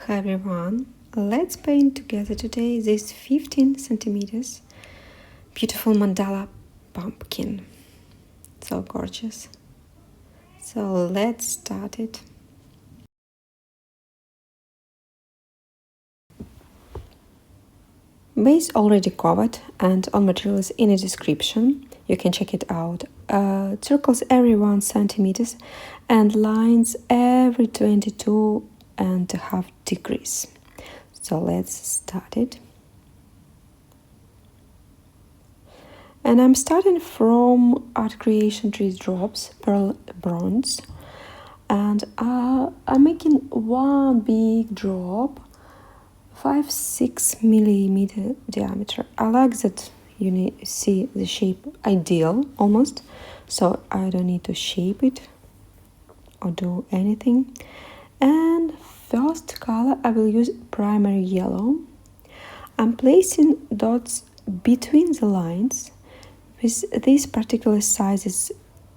Hi everyone, let's paint together today this 15 centimeters beautiful mandala pumpkin. So gorgeous. So let's start it. Base already covered and all materials in the description. You can check it out. Circles every 1 centimeters and lines every 22.5 degrees. So let's start it. And I'm starting from Art Creation Trees Drops, Pearl Bronze. And I'm making one big drop, 5-6 millimeter diameter. I like that you see the shape ideal almost, so I don't need to shape it or do anything. And first color I will use primary yellow. I'm placing dots between the lines. With these particular sizes,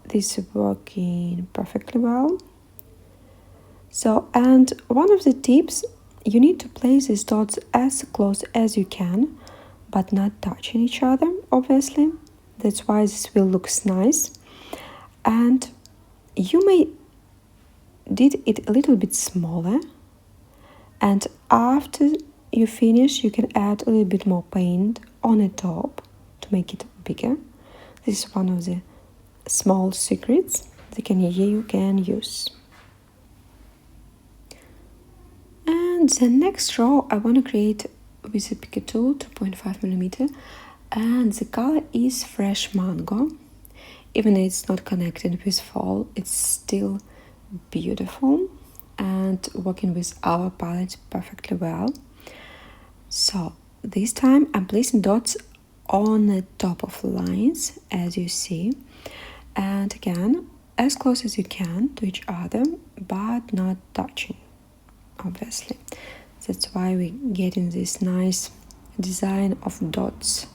this is working perfectly well. So, and one of the tips, you need to place these dots as close as you can, but not touching each other, obviously. That's why this will look nice. And you may did it a little bit smaller. And after you finish, you can add a little bit more paint on the top to make it bigger. This is one of the small secrets that you can use. And the next row I want to create with a picker tool, 2.5 millimeter, and the color is fresh mango. Even though it's not connected with fall, it's still beautiful and working with our palette perfectly well. So this time I'm placing dots on the top of the lines, as you see, and again as close as you can to each other, but not touching, obviously. That's why we're getting this nice design of dots.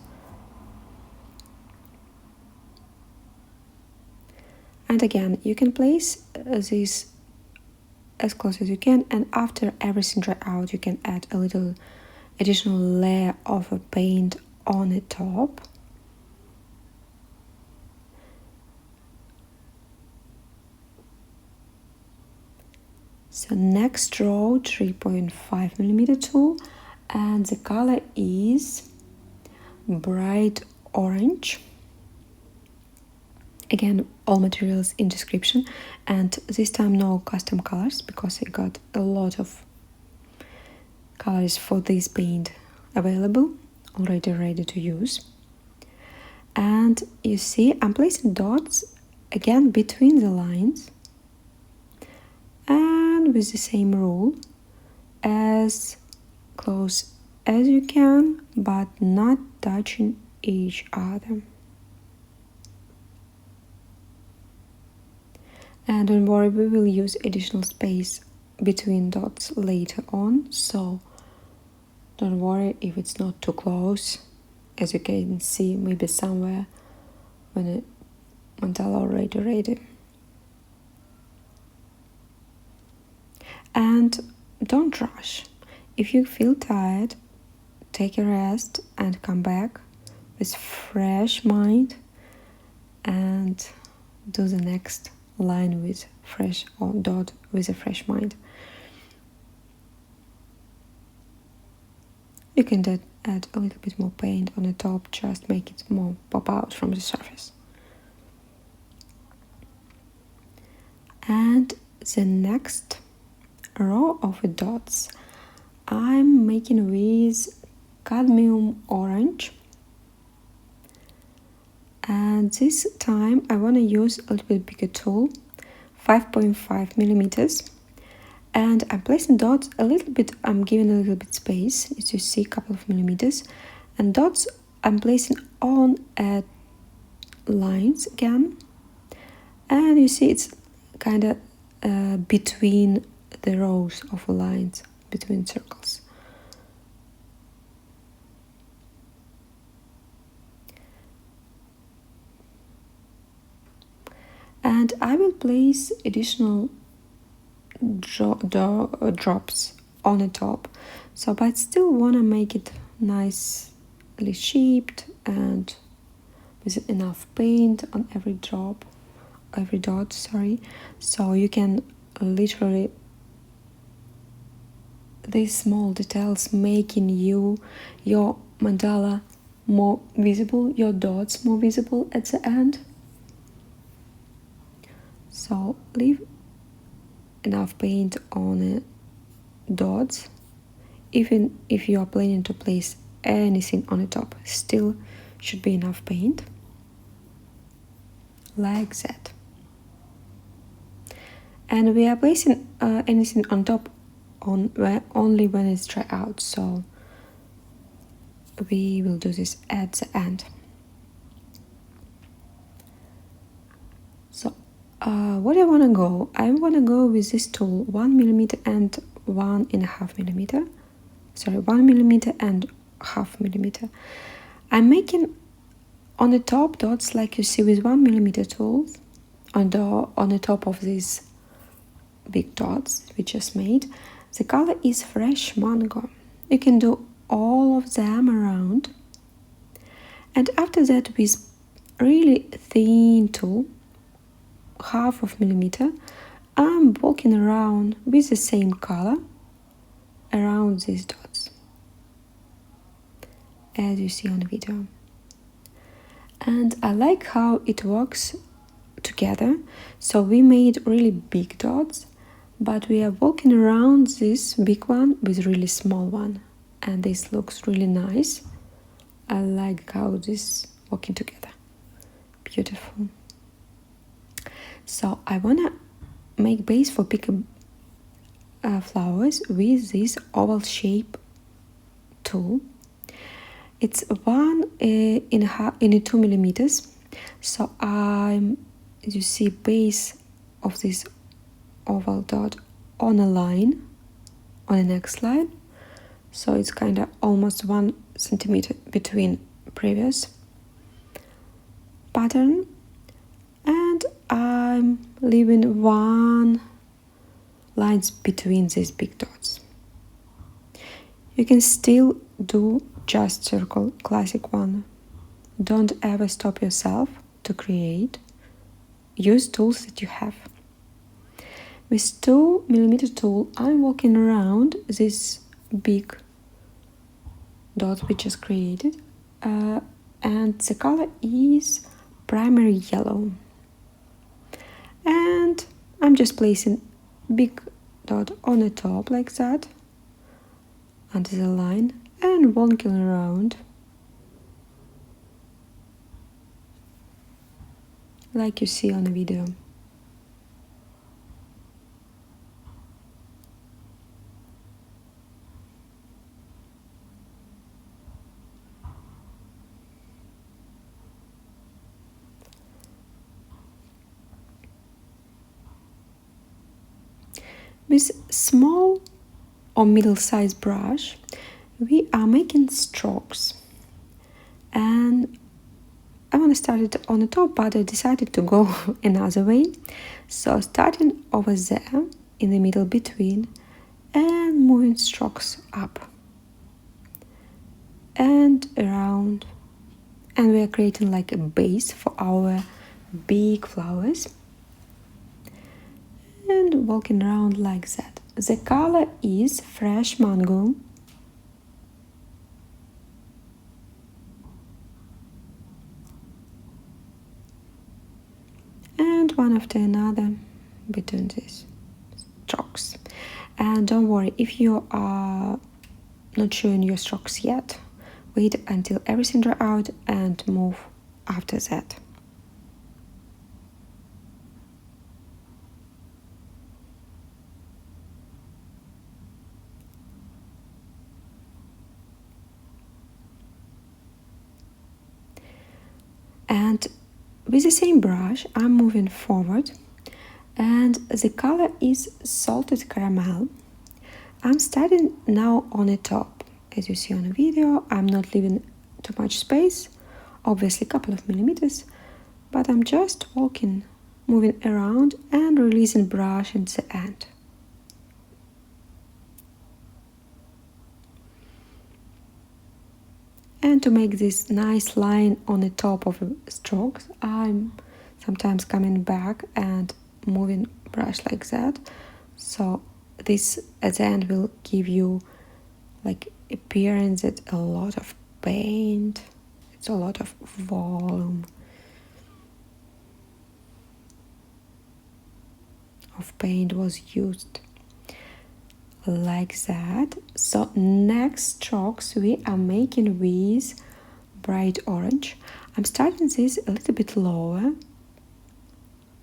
And again, you can place this as close as you can, and after everything dry out, you can add a little additional layer of a paint on the top. So next row, 3.5 millimeter tool, and the color is bright orange. Again, all materials in description, and this time no custom colors because I got a lot of colors for this paint available, already ready to use. And you see I'm placing dots again between the lines and with the same rule, as close as you can but not touching each other. And don't worry, we will use additional space between dots later on, so don't worry if it's not too close. As you can see, maybe somewhere when the mandala already ready. And don't rush. If you feel tired, take a rest and come back with fresh mind and do the next line with fresh or dot with a fresh mind. You can add a little bit more paint on the top, just make it more pop out from the surface. And the next row of dots I'm making with cadmium orange, and this time I want to use a little bit bigger tool, 5.5 millimeters, and I'm placing dots a little bit, I'm giving a little bit space, as you see, a couple of millimeters, and dots I'm placing on at lines again, and you see it's kind of between the rows of lines, between circles. And I will place additional drops on the top. So, but still want to make it nicely shaped and with enough paint on every dot, sorry. So you can literally, these small details making your mandala more visible, your dots more visible at the end. So leave enough paint on the dots. Even if you are planning to place anything on the top, still should be enough paint. Like that. And we are placing anything on top only when it's dry out, so we will do this at the end. So what I want to go with this tool 1mm and 1.5 millimeter. Sorry, 1mm and 0.5 millimeter. I'm making on the top dots like you see with 1mm tools on the top of these big dots we just made. The color is fresh mango. You can do all of them around. And after that, with really thin tool, 0.5 millimeter, I'm walking around with the same color around these dots, as you see on the video. And I like how it works together. So we made really big dots, but we are walking around this big one with really small one, and this looks really nice. I like how this working together. Beautiful. So I wanna make base for big flowers with this oval shape tool. It's 1.5 millimeters. So you see base of this oval dot on a line on the next line. So it's kind of almost 1 centimeter between previous pattern, and I'm leaving 1 lines between these big dots. You can still do just circle, classic one. Don't ever stop yourself to create. Use tools that you have. With 2mm tool, I'm walking around this big dot we just created, and the color is primary yellow. And I'm just placing big dot on the top like that, under the line, and walking around like you see on the video. With small or middle-sized brush, we are making strokes. And I want to start it on the top, but I decided to go another way. So starting over there, in the middle between, and moving strokes up and around. And we are creating like a base for our big flowers. And walking around like that. The color is fresh mango. And one after another between these strokes. And don't worry, if you are not showing your strokes yet, wait until everything dry out and move after that. And with the same brush, I'm moving forward, and the color is salted caramel. I'm starting now on the top. As you see on the video, I'm not leaving too much space, obviously a couple of millimeters, but I'm just moving around and releasing brush at the end. And to make this nice line on the top of the strokes, I'm sometimes coming back and moving brush like that. So this at the end will give you like appearance that a lot of paint, it's a lot of volume of paint was used like that. So next strokes we are making with bright orange. I'm starting this a little bit lower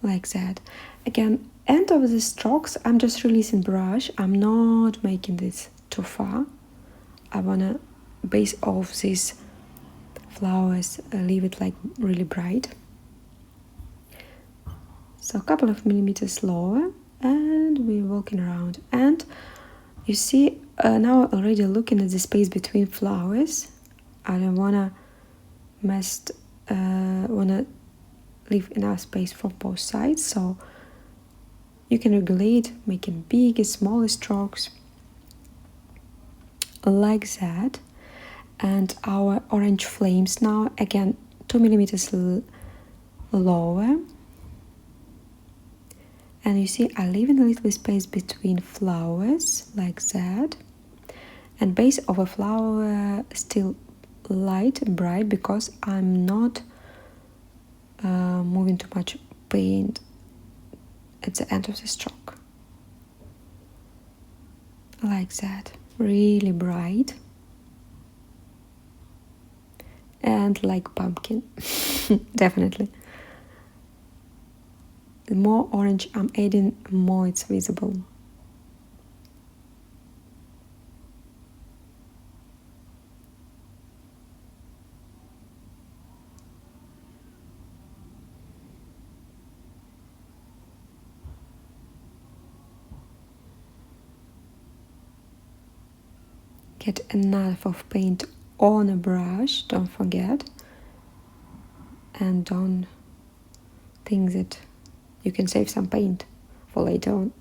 like that. Again, end of the strokes I'm just releasing brush. I'm not making this too far. I wanna base off these flowers, leave it like really bright. So a couple of millimeters lower, and we're walking around. And you see, now already looking at the space between flowers. I don't wanna wanna leave enough space for both sides. So you can regulate, making big and smaller strokes like that. And our orange flames now, again, 2 millimeters lower. And you see, I leave a little bit space between flowers, like that. And base of a flower still light and bright because I'm not moving too much paint at the end of the stroke. Like that, really bright. And like pumpkin, definitely. The more orange I'm adding, more it's visible. Get enough of paint on a brush, don't forget. And don't think that you can save some paint for later on.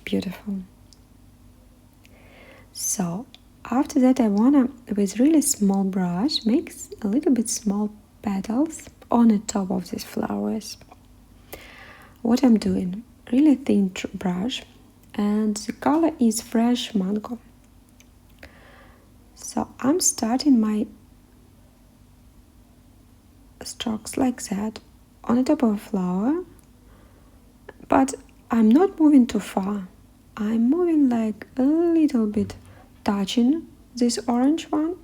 Beautiful. So after that I wanna, with really small brush, make a little bit small petals on the top of these flowers. What I'm doing, really thin brush, and the color is fresh mango. So I'm starting my strokes like that on the top of a flower, but I'm not moving too far. I'm moving like a little bit, touching this orange one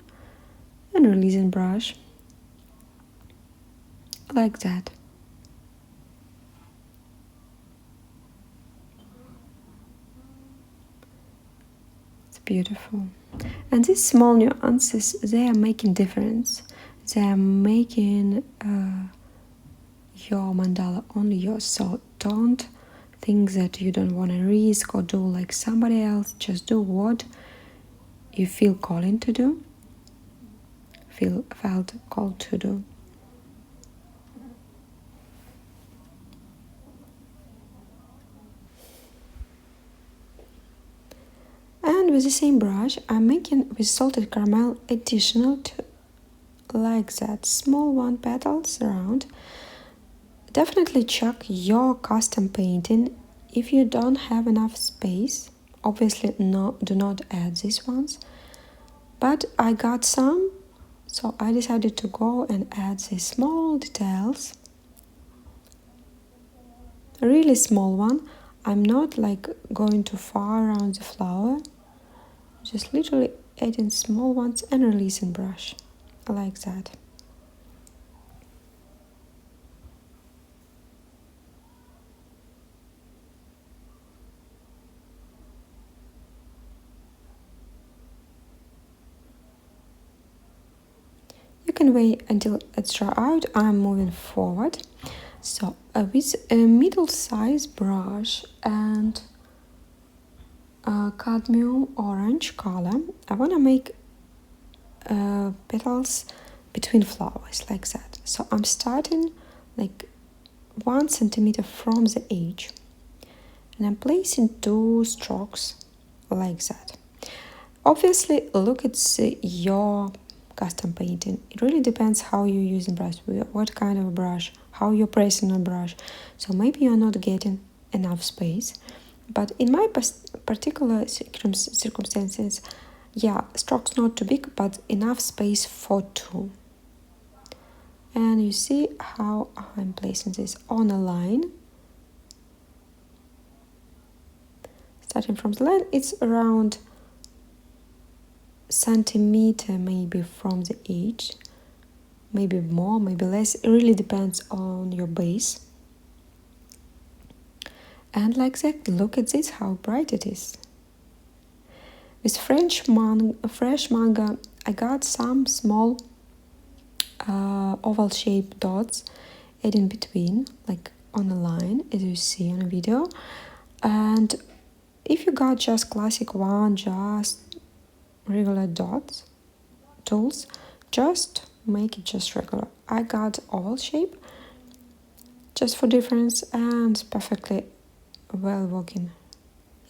and releasing brush like that. It's beautiful. And these small nuances, they are making difference. They are making your mandala only yours. So don't think that you don't want to risk or do like somebody else. Just do what you feel calling to do, felt called to do. And with the same brush, I'm making with salted caramel additional to like that, small one petals around. Definitely check your custom painting. If you don't have enough space, obviously no, do not add these ones. But I got some, so I decided to go and add these small details. A really small one. I'm not like going too far around the flower. Just literally adding small ones and releasing brush like that. You can wait until it's dry out. I'm moving forward. So with a middle-sized brush and cadmium orange color, I want to make petals between flowers like that. So I'm starting like 1 centimeter from the edge, and I'm placing 2 strokes like that. Obviously, look at your custom painting. It really depends how you're using brush, what kind of brush, how you're pressing a brush. So maybe you're not getting enough space. But in my particular circumstances, yeah, strokes not too big, but enough space for two. And you see how I'm placing this on a line. Starting from the line, it's around centimeter maybe from the edge, maybe more, maybe less. It really depends on your base. And like that, look at this, how bright it is. With fresh manga, I got some small oval shaped dots in between, like on a line, as you see on a video. And if you got just classic one, just regular dots tools, just make it just regular. I got oval shape just for difference and perfectly well working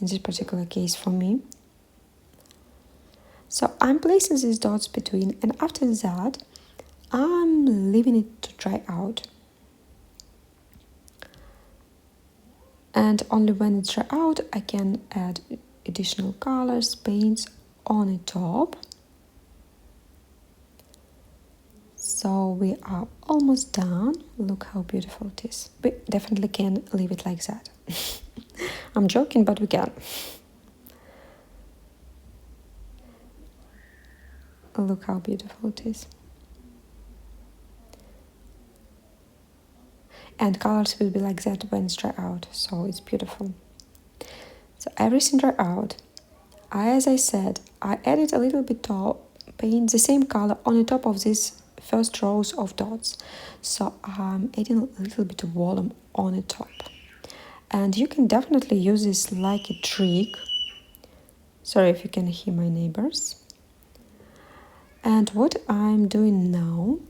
in this particular case for me. So I'm placing these dots between, and after that I'm leaving it to dry out. And only when it's dry out I can add additional colors, paints on the top. So we are almost done. Look how beautiful it is. We definitely can leave it like that. I'm joking, but we can. Look how beautiful it is. And colors will be like that when it's dry out, so it's beautiful. So everything dry out. As I said, I added a little bit of paint, the same color on the top of this first rows of dots. So I'm adding a little bit of volume on the top. And you can definitely use this like a trick. Sorry if you can hear my neighbors. And what I'm doing now,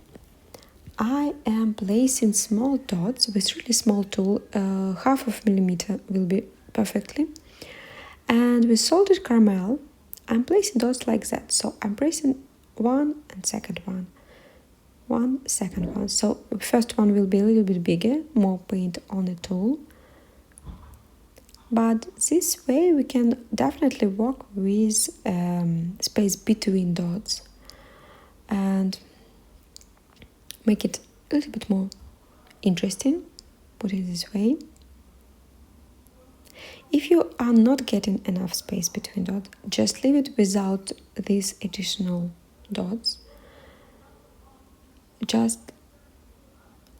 I am placing small dots with really small tool, half of millimeter will be perfectly. And with salted caramel, I'm placing dots like that. So I'm placing one and second one, one, second one. So first one will be a little bit bigger, more paint on the tool. But this way we can definitely work with space between dots and make it a little bit more interesting, put it this way. If you are not getting enough space between dots, just leave it without these additional dots. Just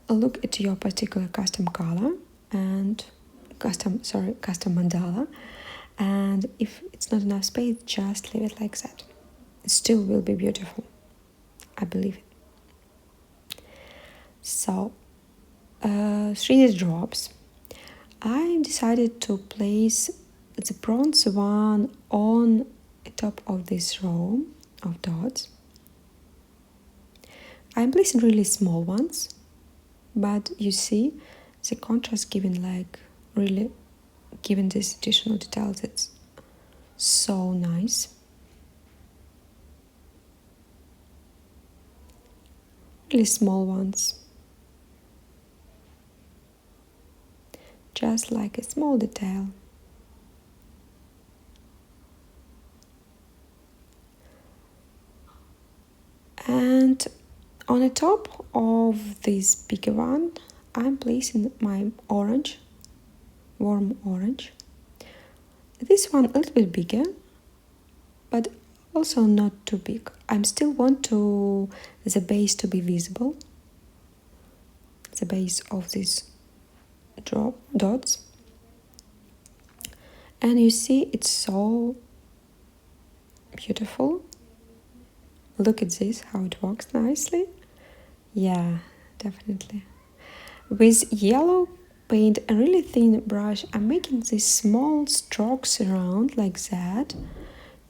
look at your particular custom color and custom mandala, and if it's not enough space, just leave it like that. It still will be beautiful, I believe it. So 3D drops. I decided to place the bronze one on the top of this row of dots. I'm placing really small ones, but you see the contrast giving like really giving this additional detail that's so nice. Really small ones. Just like a small detail. And on the top of this bigger one, I'm placing my orange, warm orange. This one a little bit bigger, but also not too big. I still want the base to be visible, the base of these dots. And you see it's so beautiful. Look at this, how it works nicely. Yeah, definitely. With yellow paint and really thin brush, I'm making these small strokes around like that,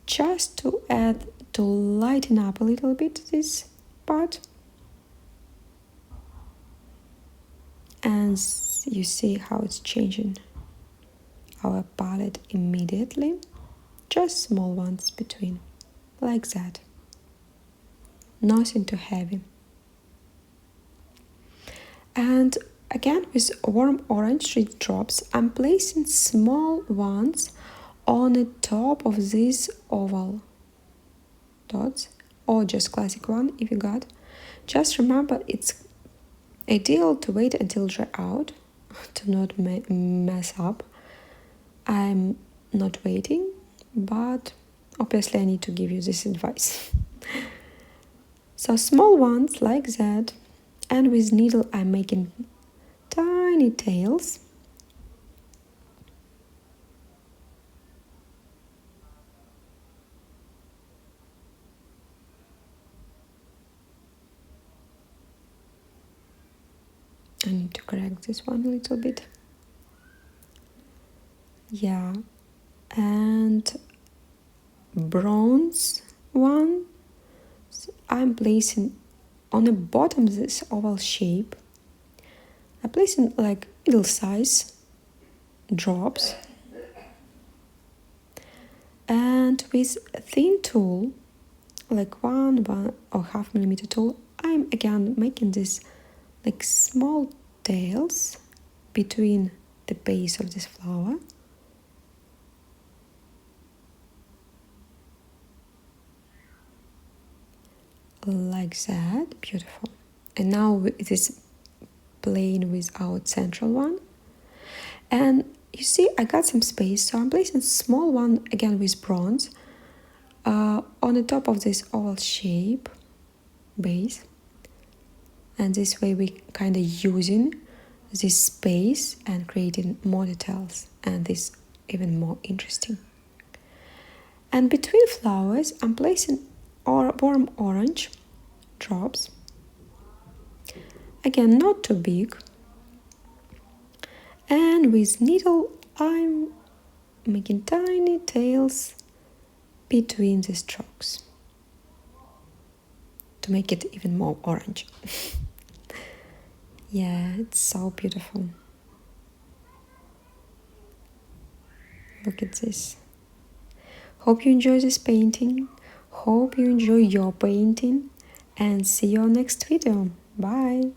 just to lighten up a little bit this part. And you see how it's changing our palette immediately. Just small ones between. like that. Nothing too heavy. And again, with warm orange 3 drops, I'm placing small ones on the top of these oval dots, or just classic one if you got. Just remember, it's ideal to wait until dry out to not mess up. I'm not waiting, but obviously I need to give you this advice. So small ones like that, and with needle I'm making tiny tails. I need to correct this one a little bit. Yeah, and bronze one I'm placing on the bottom of this oval shape. I'm placing like middle size drops, and with a thin tool, like 1.5 millimeter tool, I'm again making this like small tails between the base of this flower. Like that, beautiful. And now it is plain without central one. And you see, I got some space, so I'm placing small one again with bronze on the top of this oval shape base. And this way we kind of using this space and creating more details, and this even more interesting. And between flowers, I'm placing warm orange drops. Again, not too big. And with needle, I'm making tiny tails between the strokes to make it even more orange. Yeah, it's so beautiful. Look at this. Hope you enjoy this painting. Hope you enjoy your painting, and see you on next video. Bye.